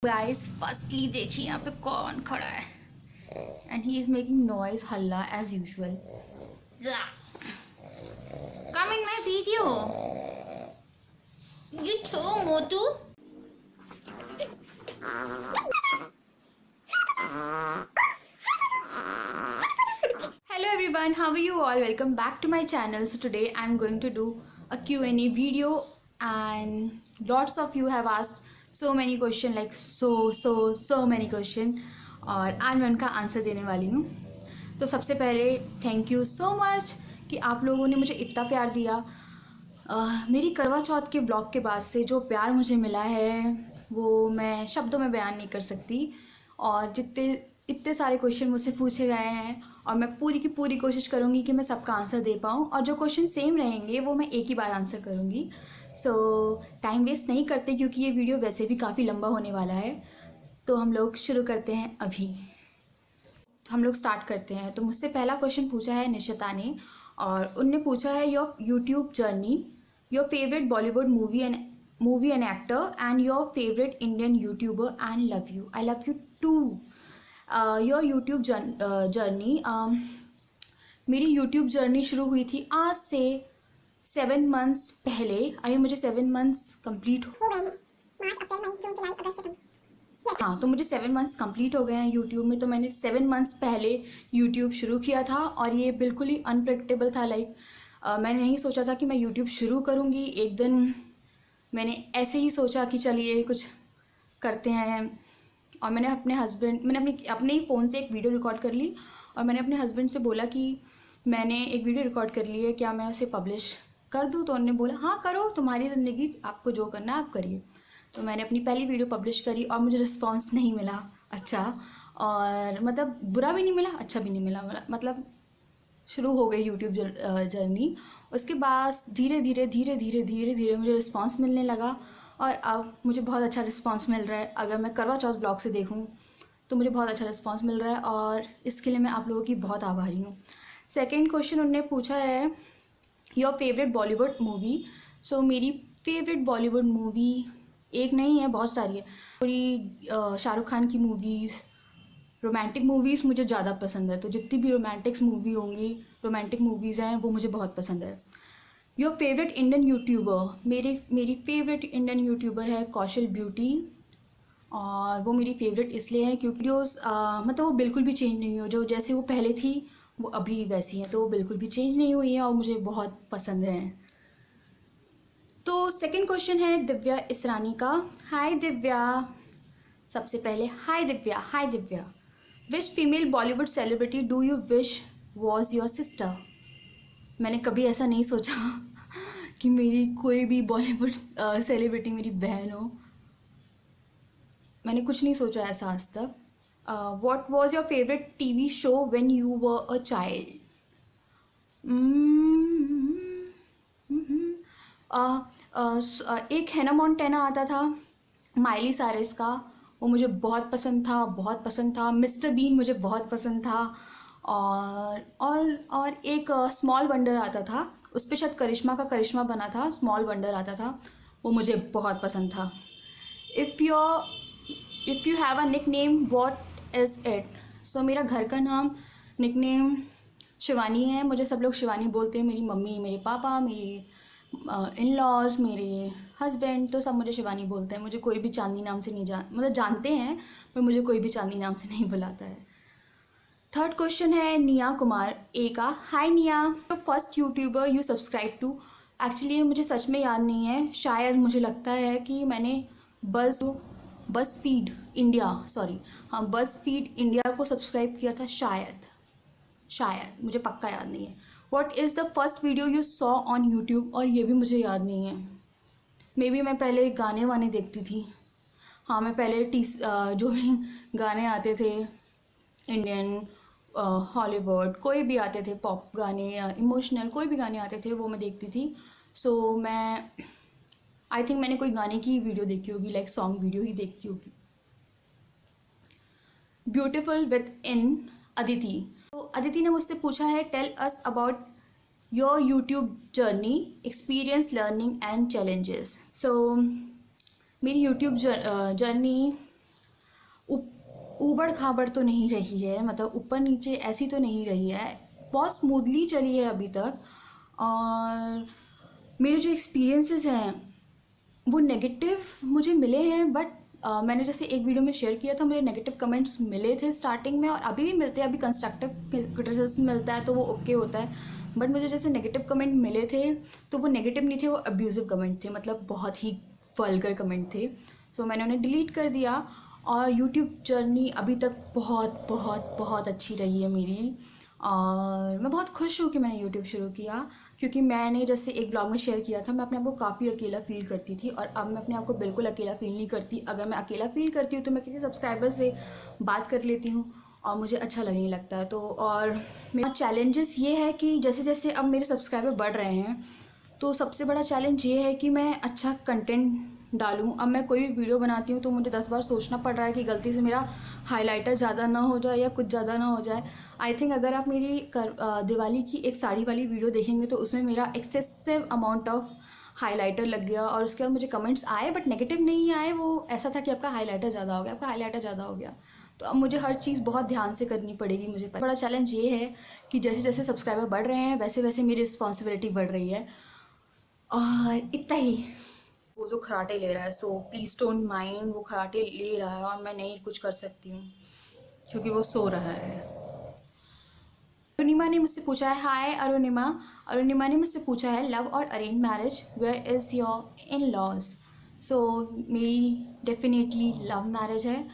Guys firstly देखिए यहाँ पे कौन खड़ा है and he is making noise हल्ला as usual. Come in my video you so मोटू। Hello everyone, how are you all? Welcome back to my channel. So today I'm going to do a Q&A video and lots of you have asked so many question like so many question और आज मैं उनका answer देने वाली हूँ। तो सबसे पहले थैंक यू सो मच कि आप लोगों ने मुझे इतना प्यार दिया। मेरी करवा चौथ के ब्लॉग के बाद से जो प्यार मुझे मिला है वो मैं शब्दों में बयान नहीं कर सकती। और जितने इतने सारे क्वेश्चन मुझसे पूछे गए हैं और मैं पूरी की पूरी कोशिश करूँगी कि मैं सबका आंसर दे पाऊँ, और जो क्वेश्चन सेम रहेंगे वो मैं एक ही बार आंसर करूँगी। सो टाइम वेस्ट नहीं करते क्योंकि ये वीडियो वैसे भी काफ़ी लंबा होने वाला है। तो हम लोग शुरू करते हैं अभी। हम लोग स्टार्ट करते हैं। तो मुझसे पहला क्वेश्चन पूछा है निशिता ने और उनने पूछा है your YouTube journey, your favourite Bollywood movie and actor and your favourite Indian YouTuber and love you. I love you too. Your YouTube journey, मेरी यूट्यूब जर्नी शुरू हुई थी आज से 7 मंथ्स पहले। अभी मुझे 7 मंथ्स कंप्लीट हो गए हैं। मार्च अप्रैल मई जून जुलाई अगस्त सितंबर। हाँ, तो मुझे 7 मंथ्स कंप्लीट हो गए हैं यूट्यूब में। तो मैंने 7 मंथ्स पहले यूट्यूब शुरू किया था और ये बिल्कुल ही अनप्रेडिक्टेबल था। मैंने नहीं सोचा था कि मैं यूट्यूब शुरू करूँगी। एक दिन मैंने ऐसे ही सोचा कि चलिए कुछ करते हैं, और मैंने अपने ही फ़ोन से एक वीडियो रिकॉर्ड कर ली और मैंने अपने हस्बैंड से बोला कि मैंने एक वीडियो रिकॉर्ड कर ली है, क्या मैं उसे पब्लिश कर दूँ? तो उन्होंने बोला हाँ करो, तुम्हारी ज़िंदगी, आपको जो करना है आप करिए। तो मैंने अपनी पहली वीडियो पब्लिश करी और मुझे रिस्पांस नहीं मिला अच्छा, और मतलब बुरा भी नहीं मिला अच्छा भी नहीं मिला। मतलब शुरू हो गई यूट्यूब जर्नी। उसके बाद धीरे धीरे मुझे रिस्पांस मिलने लगा और अब मुझे बहुत अच्छा रिस्पांस मिल रहा है। अगर मैं करवा चौथ ब्लॉग से देखूं तो मुझे बहुत अच्छा रिस्पांस मिल रहा है और इसके लिए मैं आप लोगों की बहुत आभारी हूँ। सेकेंड क्वेश्चन उन्होंने पूछा है योर फेवरेट बॉलीवुड मूवी। सो मेरी फेवरेट बॉलीवुड मूवी एक नहीं है, बहुत सारी है। पूरी शाहरुख खान की मूवीज़, रोमांटिक मूवीज़ मुझे ज़्यादा पसंद है। तो जितनी भी रोमांटिक मूवीज़ हैं वो मुझे बहुत पसंद है। योर फेवरेट इंडियन यूट्यूबर, मेरी फेवरेट इंडियन यूट्यूबर है कौशल ब्यूटी। और वो मेरी फेवरेट इसलिए है क्योंकि वीडियोस मतलब वो बिल्कुल भी चेंज नहीं हो, जो जैसे वो पहले थी वो अभी वैसी हैं, तो वो बिल्कुल भी चेंज नहीं हुई है और मुझे बहुत पसंद है। तो सेकंड क्वेश्चन है दिव्या इसरानी का। हाय दिव्या, सबसे पहले hi Divya, which female Bollywood celebrity do you wish was your sister. मैंने कभी ऐसा नहीं सोचा कि मेरी कोई भी बॉलीवुड सेलिब्रिटी मेरी बहन हो। मैंने कुछ नहीं सोचा ऐसा आज तक। What was your favourite TV show when you were a child. एक हैना मोंटेना आता था माइली साइरस का, वो मुझे बहुत पसंद था। मिस्टर बीन मुझे बहुत पसंद था। और एक स्मॉल वंडर आता था, उस पर शायद करिश्मा बना था, स्मॉल वंडर आता था, वो मुझे बहुत पसंद था। If you have a nickname what is it. So मेरा घर का नाम निक नेम शिवानी है। मुझे सब लोग शिवानी बोलते हैं, मेरी मम्मी, मेरे पापा, मेरे इन लॉज, मेरे हस्बैंड, तो सब मुझे शिवानी बोलते हैं। मुझे कोई भी चांदनी नाम से नहीं मतलब जानते हैं, पर मुझे कोई भी चांदनी नाम से नहीं बुलाता है। थर्ड क्वेश्चन है निया कुमार ए का। Hi Niya, first YouTuber you subscribe to. Actually मुझे सच में याद नहीं है, शायद मुझे लगता है कि मैंने बस फीड इंडिया को सब्सक्राइब किया था, शायद मुझे पक्का याद नहीं है। What is the first video you saw on YouTube, और ये भी मुझे याद नहीं है। मे बी मैं पहले गाने वाने देखती थी। हाँ, मैं पहले जो भी गाने आते थे इंडियन, हॉलीवुड, कोई भी आते थे, पॉप गाने या इमोशनल कोई भी गाने आते थे वो मैं देखती थी। सो मैं आई थिंक मैंने कोई गाने की वीडियो देखी होगी, लाइक सॉन्ग वीडियो ही देखी होगी। Beautiful within Aditi. तो अदिति ने मुझसे पूछा है tell us about your YouTube journey, experience, learning and challenges. So मेरी यूट्यूब जर्नी ऊबड़ खाबड़ तो नहीं रही है, मतलब ऊपर नीचे ऐसी तो नहीं रही है, बहुत स्मूथली चली है अभी तक। और मेरे जो एक्सपीरियंसेस हैं वो नेगेटिव मुझे मिले हैं, बट मैंने जैसे एक वीडियो में शेयर किया था, मुझे नेगेटिव कमेंट्स मिले थे स्टार्टिंग में और अभी भी मिलते हैं। अभी कंस्ट्रक्टिव क्रिटिसिज्म मिलता है तो वो ओके होता है, बट मुझे जैसे नेगेटिव कमेंट मिले थे तो वो नेगेटिव नहीं थे, वो अब्यूज़िव कमेंट थे, मतलब बहुत ही वल्गर कमेंट थे। सो मैंने उन्हें डिलीट कर दिया। और यूट्यूब जर्नी अभी तक बहुत बहुत बहुत अच्छी रही है मेरी, और मैं बहुत खुश हूँ कि मैंने यूट्यूब शुरू किया, क्योंकि मैंने जैसे एक ब्लॉग में शेयर किया था, मैं अपने आप को काफ़ी अकेला फील करती थी और अब मैं अपने आप को बिल्कुल अकेला फील नहीं करती। अगर मैं अकेला फील करती हूँ तो मैं किसी सब्सक्राइबर से बात कर लेती हूँ और मुझे अच्छा लगने लगता है। तो और मेरा चैलेंजेस ये है कि जैसे जैसे अब मेरे सब्सक्राइबर बढ़ रहे हैं तो सबसे बड़ा चैलेंज ये है कि मैं अच्छा कंटेंट डालूं। अब मैं कोई भी वीडियो बनाती हूँ तो मुझे 10 बार सोचना पड़ रहा है कि गलती से मेरा हाइलाइटर ज़्यादा ना हो जाए या कुछ ज़्यादा ना हो जाए। आई थिंक अगर आप मेरी दिवाली की एक साड़ी वाली वीडियो देखेंगे तो उसमें मेरा एक्सेसिव अमाउंट ऑफ हाइलाइटर लग गया और उसके बाद मुझे कमेंट्स आए, बट नेगेटिव नहीं आए, वो ऐसा था कि आपका हाइलाइटर ज़्यादा हो गया, आपका हाइलाइटर ज़्यादा हो गया। तो अब मुझे हर चीज़ बहुत ध्यान से करनी पड़ेगी। मुझे बड़ा चैलेंज ये है कि जैसे जैसे सब्सक्राइबर बढ़ रहे हैं वैसे वैसे मेरी रिस्पॉन्सिबिलिटी बढ़ रही है। और इतना ही। वो जो खराटे ले रहा है, सो प्लीज़ डोंट माइंड, वो खराटे ले रहा है और मैं नहीं कुछ कर सकती हूँ क्योंकि वो सो रहा है। अरुणिमा ने मुझसे पूछा है, हाय अरुणिमा। अरुणिमा ने मुझसे पूछा है, लव और arrange marriage, where is your in laws. So मेरी डेफिनेटली लव मैरिज है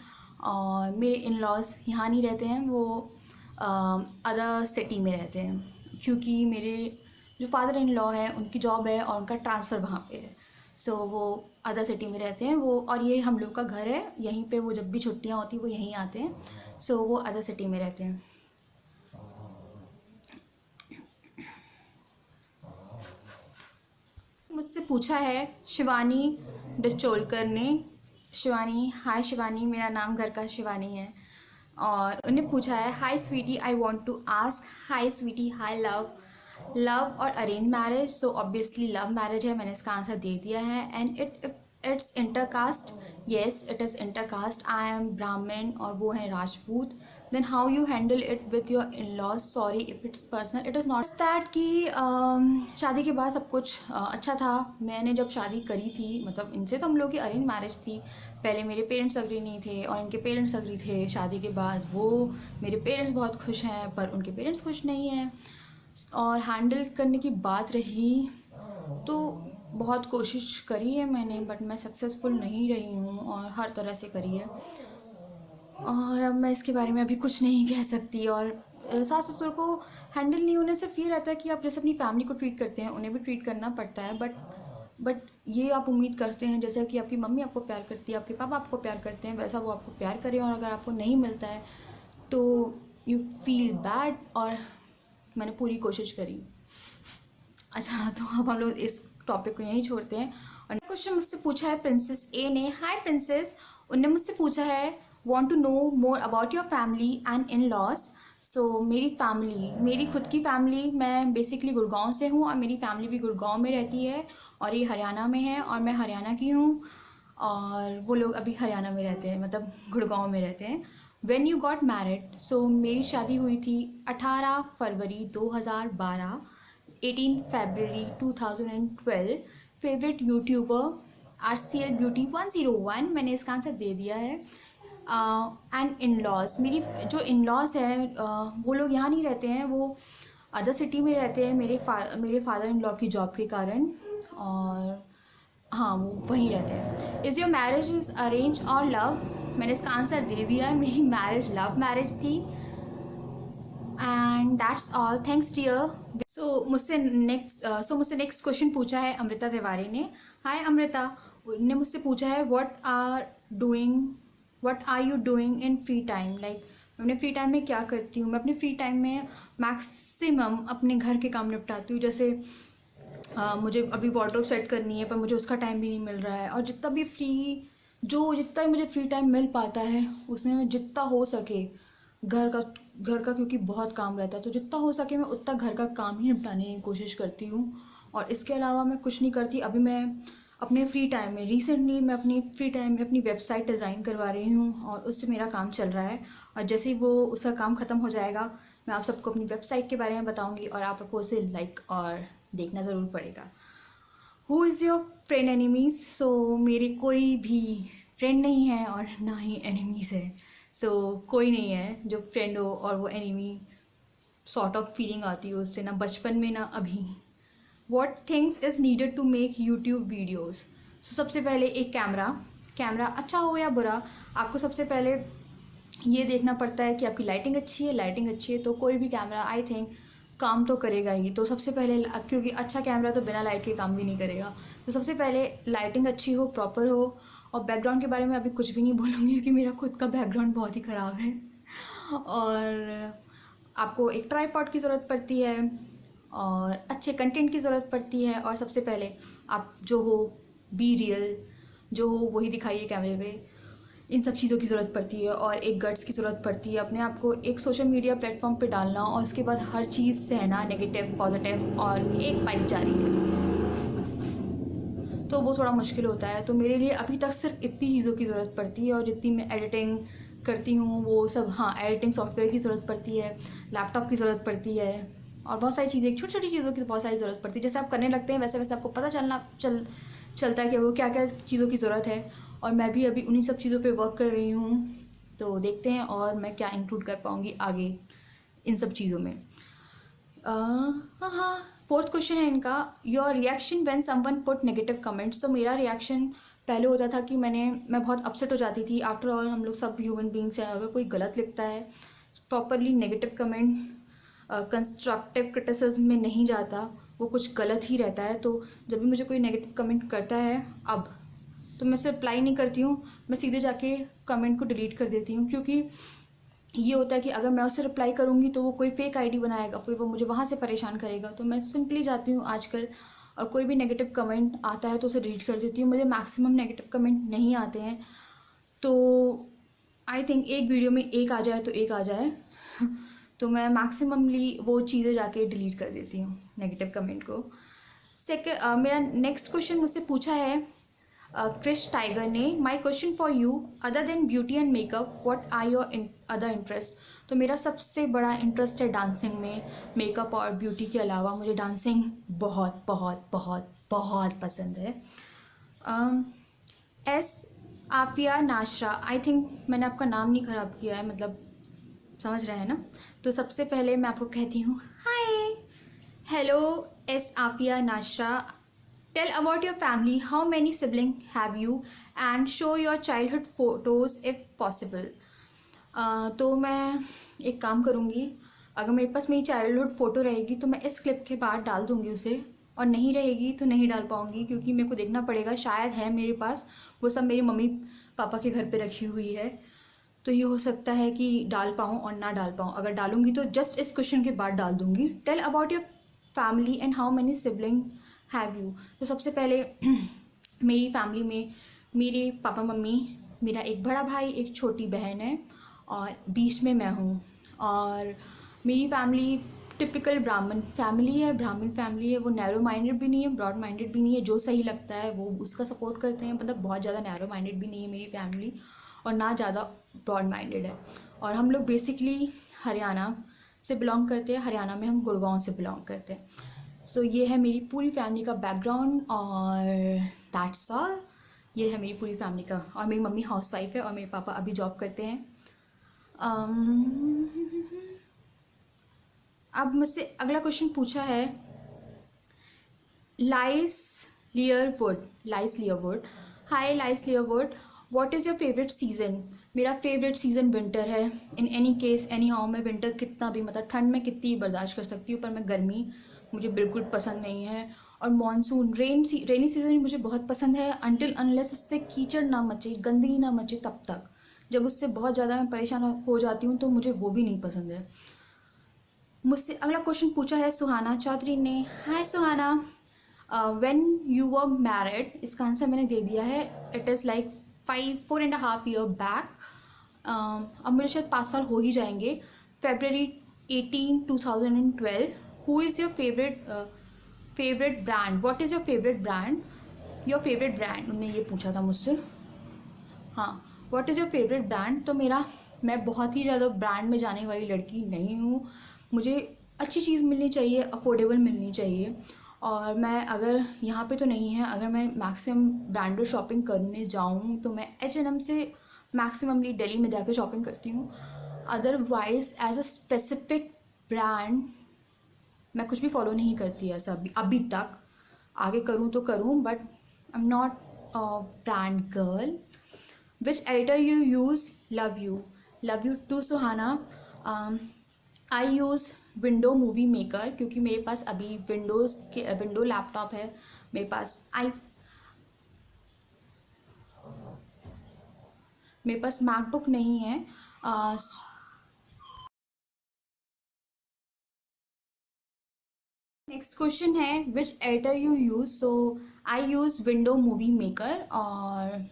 और मेरे इन लॉज यहाँ नहीं रहते हैं, वो अदर सिटी में रहते हैं, क्योंकि मेरे जो फादर इन लॉ है उनकी जॉब है और उनका ट्रांसफ़र वहाँ पे है। सो वो अदर सिटी में रहते हैं वो, और ये हम लोग का घर है यहीं पे, वो जब भी छुट्टियाँ होती वो यहीं आते हैं। सो वो अदर सिटी में रहते हैं। मुझसे पूछा है शिवानी डिचोलकर ने। शिवानी, हाय शिवानी, मेरा नाम घर का शिवानी है। और उन्हें पूछा है, hi sweety, I want to ask, hi sweety, hi love, love और arrange marriage. So obviously love marriage है, मैंने इसका आंसर दे दिया है। And it's intercaste, yes it is intercaste. I am Brahmin और वो है Rajput. Then how you handle it with your in laws, sorry if it's personal, it is not that कि शादी के बाद सब कुछ अच्छा था। मैंने जब शादी करी थी, मतलब इनसे तो हम लोग की अरेंज मैरिज थी। पहले मेरे पेरेंट्स अग्री नहीं थे और इनके पेरेंट्स अग्री थे। शादी के बाद वो मेरे पेरेंट्स बहुत खुश हैं पर उनके पेरेंट्स खुश नहीं हैं। और हैंडल करने की बात रही तो बहुत कोशिश करी है मैंने, बट मैं सक्सेसफुल नहीं रही हूँ और हर तरह से करी है। और अब मैं इसके बारे में अभी कुछ नहीं कह सकती। और सास ससुर को हैंडल नहीं होने से फिर रहता है कि आप जैसे अपनी फैमिली को ट्रीट करते हैं उन्हें भी ट्रीट करना पड़ता है। बट ये आप उम्मीद करते हैं जैसे कि आपकी मम्मी आपको प्यार करती है, आपके पापा आपको प्यार करते हैं, वैसा वो आपको प्यार करें, और अगर आपको नहीं मिलता है तो यू फील बैड। और मैंने पूरी कोशिश करी। अच्छा, तो अब हम लोग इस टॉपिक को यहीं छोड़ते हैं। और क्वेश्चन मुझसे पूछा है प्रिंसेस ए ने। हाय प्रिंसेस, उनने मुझसे पूछा है, want to know more about your family and in laws. So मेरी फैमिली, मेरी खुद की फैमिली, मैं बेसिकली गुड़गांव से हूँ और मेरी फैमिली भी गुड़गांव में रहती है और ये हरियाणा में है और मैं हरियाणा की हूँ और वो लोग अभी हरियाणा में रहते हैं, मतलब गुड़गांव में रहते हैं। व्हेन यू गॉट मैरिड, सो मेरी शादी हुई थी 18 फरवरी 2012, 18 फरवरी 2012। फेवरेट यूट्यूबर RCL Beauty 101, मैंने इसका आंसर दे दिया है। एंड इन लॉज, मेरी जो इन लॉज हैं वो लोग यहाँ नहीं रहते हैं, वो अदर सिटी में रहते हैं मेरे फादर इन लॉ की जॉब के कारण। और हाँ, वो वहीं रहते हैं। Is your marriage is arrange or love, मैंने इसका आंसर दे दिया है, मेरी मैरिज लव मैरिज थी। And that's all, thanks dear. मुझसे नेक्स्ट क्वेश्चन पूछा है अमृता तिवारी ने। हाय अमृता, उन्होंने मुझसे पूछा है, what are you doing in free time, like मैं अपने फ्री टाइम में क्या करती हूँ। मैं अपने फ्री टाइम में मैक्सिमम अपने घर के काम निपटाती हूँ। जैसे मुझे अभी वार्डरोब सेट करनी है पर मुझे उसका टाइम भी नहीं मिल रहा है। और जितना भी मुझे फ्री टाइम मिल पाता है उसमें मैं जितना हो सके घर का क्योंकि बहुत काम रहता है तो जितना हो सके मैं उतना घर का काम ही निपटाने की कोशिश करती हूँ। और इसके अलावा मैं कुछ नहीं करती। अभी मैं अपने फ्री टाइम में रिसेंटली मैं अपनी फ्री टाइम में अपनी वेबसाइट डिज़ाइन करवा रही हूँ और उससे मेरा काम चल रहा है। और जैसे ही वो उसका काम ख़त्म हो जाएगा मैं आप सबको अपनी वेबसाइट के बारे में बताऊँगी और आपको उसे लाइक और देखना ज़रूर पड़ेगा। Who is your friend enemies? So मेरे कोई भी फ्रेंड नहीं है और ना ही एनिमीज़ है। कोई नहीं है जो फ्रेंड हो और वो एनिमी सॉर्ट ऑफ फीलिंग आती है उससे, ना बचपन में ना अभी। What things is needed to make YouTube videos? सबसे पहले एक कैमरा अच्छा हो या बुरा, आपको सबसे पहले ये देखना पड़ता है कि आपकी लाइटिंग अच्छी है तो कोई भी कैमरा आई थिंक काम तो करेगा ही। तो सबसे पहले, क्योंकि अच्छा कैमरा तो बिना लाइट के काम भी नहीं करेगा, तो सबसे पहले लाइटिंग अच्छी हो, प्रॉपर हो। और बैकग्राउंड के बारे में अभी कुछ भी नहीं बोलूँगी क्योंकि मेरा खुद का बैकग्राउंड बहुत ही ख़राब है। और आपको एक ट्राइपॉड की ज़रूरत पड़ती है और अच्छे कंटेंट की ज़रूरत पड़ती है। और सबसे पहले आप जो हो बी रियल, जो हो वही दिखाइए कैमरे पे। इन सब चीज़ों की ज़रूरत पड़ती है और एक गट्स की ज़रूरत पड़ती है अपने आप को एक सोशल मीडिया प्लेटफॉर्म पे डालना और उसके बाद हर चीज़ सहना, नेगेटिव पॉजिटिव, और एक पाइप जारी है तो वो थोड़ा मुश्किल होता है। तो मेरे लिए अभी तक सिर्फ इतनी चीज़ों की ज़रूरत पड़ती है और जितनी मैं एडिटिंग करती हूँ वो सब, हाँ, एडिटिंग सॉफ्टवेयर की ज़रूरत पड़ती है, लैपटॉप की ज़रूरत पड़ती है और बहुत सारी चीज़ें, छोटी छोटी चीज़ों की बहुत सारी ज़रूरत पड़ती है। जैसे आप करने लगते हैं वैसे वैसे आपको पता चलता है कि वो क्या क्या चीज़ों की ज़रूरत है। और मैं भी अभी उन्हीं सब चीज़ों पे वर्क कर रही हूँ, तो देखते हैं और मैं क्या इंक्लूड कर पाऊँगी आगे इन सब चीज़ों में। हाँ, फोर्थ क्वेश्चन है इनका, your reaction when someone put negative comments. तो मेरा रिएक्शन पहले होता था कि मैं बहुत अपसेट हो जाती थी। आफ्टर ऑल हम लोग सब ह्यूमन बींग्स हैं, अगर कोई गलत लिखता है, properly negative comment constructive criticism में नहीं जाता, वो कुछ गलत ही रहता है। तो जब भी मुझे कोई नेगेटिव कमेंट करता है अब, तो मैं उसे रिप्लाई नहीं करती हूँ, मैं सीधे जाके कमेंट को डिलीट कर देती हूँ। क्योंकि ये होता है कि अगर मैं उसे रिप्लाई करूँगी तो वो कोई फेक आईडी बनाएगा, फिर वो मुझे वहाँ से परेशान करेगा। तो मैं सिंपली जाती हूँ आजकल, और कोई भी नेगेटिव कमेंट आता है तो उसे डिलीट कर देती हूँ। मुझे मैक्सिमम नेगेटिव कमेंट नहीं आते हैं, तो आई थिंक एक वीडियो में एक आ जाए तो एक आ जाए तो मैं मैक्सिममली वो चीज़ें जाके डिलीट कर देती हूँ नेगेटिव कमेंट को। मेरा नेक्स्ट क्वेश्चन मुझसे पूछा है क्रिश टाइगर ने, my question for you, other than beauty and makeup what are your other interest? तो मेरा सबसे बड़ा इंटरेस्ट है डांसिंग में। मेकअप और ब्यूटी के अलावा मुझे डांसिंग बहुत बहुत बहुत बहुत पसंद है। एस आफिया नाशरा, आई थिंक मैंने आपका नाम नहीं ख़राब किया है, मतलब समझ रहे हैं ना। तो सबसे पहले मैं आपको कहती हूँ hi, hello S Afiya Nashra, tell about your family, how many sibling have you, and show your childhood photos if possible. तो मैं एक काम करूँगी, अगर मेरे पास मेरी चाइल्डहुड फ़ोटो रहेगी तो मैं इस क्लिप के बाद डाल दूँगी उसे, और नहीं रहेगी तो नहीं डाल पाऊँगी क्योंकि मेरे को देखना पड़ेगा। शायद है मेरे पास, वो सब मेरी मम्मी पापा के घर पे रखी हुई है, तो ये हो सकता है कि डाल पाऊँ और ना डाल पाऊँ। अगर डालूँगी तो जस्ट इस क्वेश्चन के बाद डाल दूँगी, tell about your family and how many sibling have you. तो सबसे पहले मेरी फैमिली में मेरे पापा मम्मी, मेरा एक बड़ा भाई, एक छोटी बहन है और बीच में मैं हूँ। और मेरी फैमिली टिपिकल ब्राह्मण फैमिली है। वो नैरो माइंडेड भी नहीं है, ब्रॉड माइंडेड भी नहीं है, जो सही लगता है वो उसका सपोर्ट करते हैं। मतलब बहुत ज़्यादा नैरो माइंडेड भी नहीं है मेरी फैमिली और ना ज़्यादा ब्रॉड माइंडेड है। और हम लोग बेसिकली हरियाणा से बिलोंग करते हैं, हरियाणा में हम गुड़गांव से बिलोंग करते हैं। सो ये है मेरी पूरी फैमिली का बैकग्राउंड और दैट्स ऑल। ये है मेरी पूरी फैमिली का। और मेरी मम्मी हाउसवाइफ है और मेरे पापा अभी जॉब करते हैं। अब मुझसे अगला क्वेश्चन पूछा है लाइस लियरवुड, हाय लाइस लियरवुड, what is your favourite season? मेरा फेवरेट सीज़न विंटर है। In any case anyhow, मैं विंटर कितना भी, मतलब ठंड में कितनी बर्दाश्त कर सकती हूँ, पर मैं गर्मी मुझे बिल्कुल पसंद नहीं है। और मानसून रेनी सीज़न भी मुझे बहुत पसंद है, अनटिल अनलेस उससे कीचड़ ना मचे, गंदगी ना मचे तब तक। जब उससे बहुत ज़्यादा मैं परेशान हो जाती हूँ तो मुझे वो भी नहीं पसंद है। मुझसे अगला क्वेश्चन पूछा है सुहाना चौधरी ने, हाय सुहाना, व्हेन यू वर मैरिड? इसका आंसर मैंने दे दिया है, it is like 4.5 year back. अब मुझे शायद 5 साल हो ही जाएंगे, February 18, 2012। Who is your favourite brand? What is your favourite brand? Your favourite brand, उन्होंने ये पूछा था मुझसे। हाँ, what is your favourite brand. तो मैं बहुत ही ज़्यादा ब्रांड में जाने वाली लड़की नहीं हूँ। मुझे अच्छी चीज़ मिलनी चाहिए, अफोर्डेबल मिलनी चाहिए। और मैं अगर यहाँ पे तो नहीं है, अगर मैं मैक्सिमम ब्रांडेड शॉपिंग करने जाऊँ तो मैं H&M से मैक्सिममली दिल्ली में जाकर शॉपिंग करती हूँ। Otherwise as a specific brand मैं कुछ भी फॉलो नहीं करती ऐसा अभी तक। आगे करूँ तो करूँ, but I am not brand girl. Which editor you use. Love you too Suhana. I use window movie maker, क्योंकि मेरे पास अभी विंडो लैपटॉप है। मेरे पास मैकबुक नहीं है। नेक्स्ट क्वेश्चन है which editor you use. So I use window movie maker, और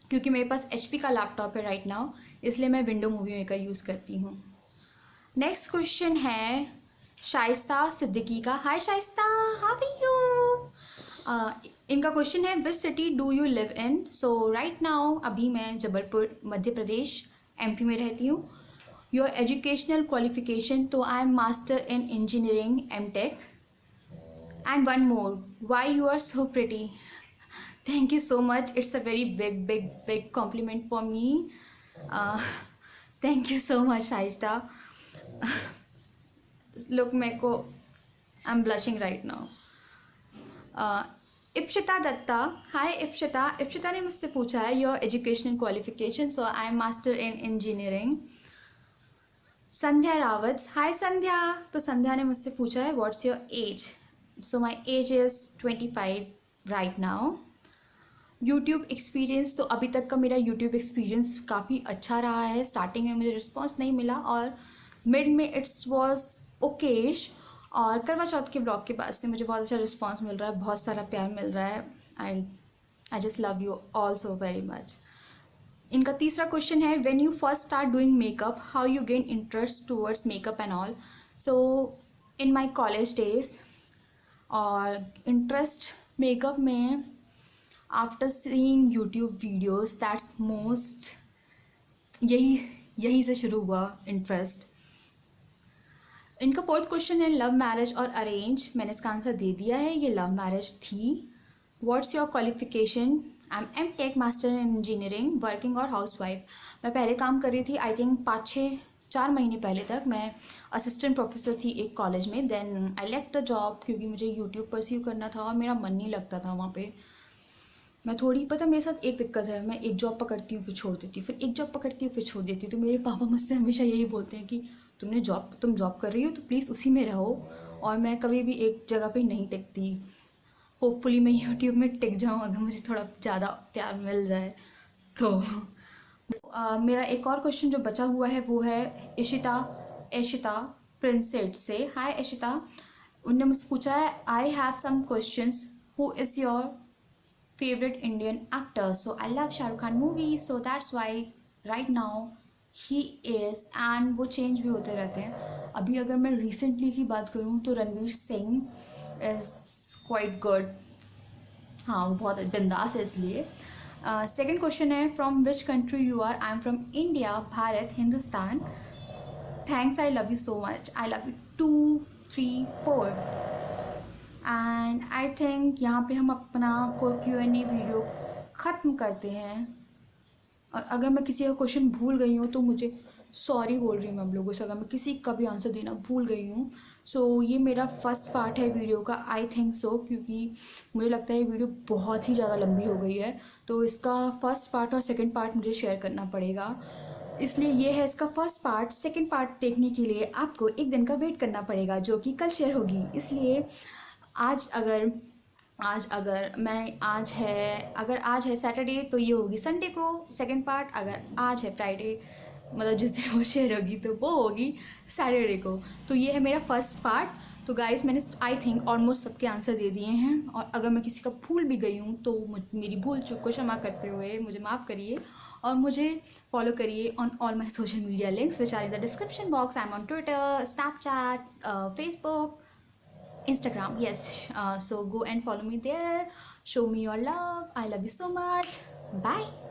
क्योंकि मेरे पास HP का लैपटॉप है राइट नाउ, इसलिए मैं विंडो मूवी मेकर यूज़ करती हूँ। नेक्स्ट क्वेश्चन है शाइस्ता सिद्दीकी का। हाय शाइस्ता, हाउ आर यू। इनका क्वेश्चन है which city do you live in. So right now अभी मैं जबलपुर मध्य प्रदेश MP में रहती हूँ। योर एजुकेशनल क्वालिफिकेशन, तो आई am master in engineering MTech। And one more, why you are so pretty? Thank you so much. It's a very big compliment for me. Uh, thank you so much, Saishta. Look, मेरे को I'm blushing right now. Ipshita Dutta. हाय इप्शिता ने मुझसे पूछा है your educational qualification. So I am master in engineering. Sandhya Rawat. Hi Sandhya. तो संध्या ने मुझसे पूछा है what's your age. So my age is 25 right now. YouTube experience, तो अभी तक का मेरा यूट्यूब एक्सपीरियंस काफ़ी अच्छा रहा है। स्टार्टिंग में मुझे रिस्पॉन्स नहीं मिला, और मिड में इट्स वॉज ओकेश, और करवा चौथ के ब्लॉग के बाद से मुझे बहुत अच्छा रिस्पॉन्स मिल रहा है, बहुत सारा प्यार मिल रहा है। I just love you all so very much. इनका तीसरा क्वेश्चन है when you first start doing makeup how you gain interest towards makeup and all. So in my college days, और इंटरेस्ट मेकअप में after seeing YouTube videos, that's most, यही से शुरू हुआ interest. इनका फोर्थ क्वेश्चन है love marriage और arrange. मैंने इसका आंसर दे दिया है, ये लव मैरिज थी। What's your qualification. I am MTech master in engineering, working और हाउस वाइफ। मैं पहले काम कर रही थी, आई थिंक 4 महीने पहले तक मैं असिस्टेंट प्रोफेसर थी एक कॉलेज में। Then I left the job क्योंकि मुझे यूट्यूब परस्यू करना था और मेरा मन नहीं लगता था वहाँ पे। मैं थोड़ी, पता मेरे साथ एक दिक्कत है, मैं एक जॉब पकड़ती हूँ फिर छोड़ देती हूँ, फिर एक जॉब पकड़ती हूँ फिर छोड़ देती हूँ। तो मेरे पापा मुझसे हमेशा यही बोलते हैं कि तुम जॉब कर रही हो तो प्लीज़ उसी में रहो, और मैं कभी भी एक जगह पे नहीं टिकती। होपफुली मैं यूट्यूब में टिक जाऊँ अगर मुझे थोड़ा ज़्यादा प्यार मिल जाए तो। मेरा एक और क्वेश्चन जो बचा हुआ है वो है एशिता प्रिंसेट से। हाय एशिता, उनने मुझसे पूछा है I have some questions, who is your favorite Indian actor. So I love Shah Rukh Khan movies, so that's why right now he is, and वो चेंज भी होते रहते हैं। अभी अगर मैं रिसेंटली की बात करूँ तो Ranveer Singh is quite good. हाँ, वो बहुत बिंदास है इसलिए। सेकंड क्वेश्चन है from which country you are. I am from India, Bharat, Hindustan. Thanks, I love you so much. I love you 2 3 4। And I think यहाँ पे हम अपना Q&A वीडियो ख़त्म करते हैं। और अगर मैं किसी का क्वेश्चन भूल गई हूँ तो मुझे सॉरी बोल रही हूँ मैं आप लोगों से, अगर मैं किसी का भी आंसर देना भूल गई हूँ। सो ये मेरा फर्स्ट पार्ट है वीडियो का, आई थिंक सो, क्योंकि मुझे लगता है ये वीडियो बहुत ही ज़्यादा लंबी हो गई है, तो इसका फर्स्ट पार्ट और सेकंड पार्ट मुझे शेयर करना पड़ेगा। इसलिए ये है इसका फर्स्ट पार्ट। सेकंड पार्ट देखने के लिए आपको एक दिन का वेट करना पड़ेगा, जो कि कल शेयर होगी। इसलिए आज अगर आज है सैटरडे तो ये होगी संडे को सेकंड पार्ट। अगर आज है फ्राइडे, मतलब जिस दिन वो शेयर होगी तो वो होगी सैटरडे को। तो ये है मेरा फर्स्ट पार्ट। तो गाइस, मैंने आई थिंक ऑलमोस्ट सबके आंसर दे दिए हैं, और अगर मैं किसी का भूल भी गई हूँ तो मेरी भूल चूक को क्षमा करते हुए मुझे माफ़ करिए, और मुझे फॉलो करिए on all my social media links which are in the description box. I am on Twitter, Snapchat, Facebook, Instagram, yes. So go and follow me there. show me your love. I love you so much. Bye.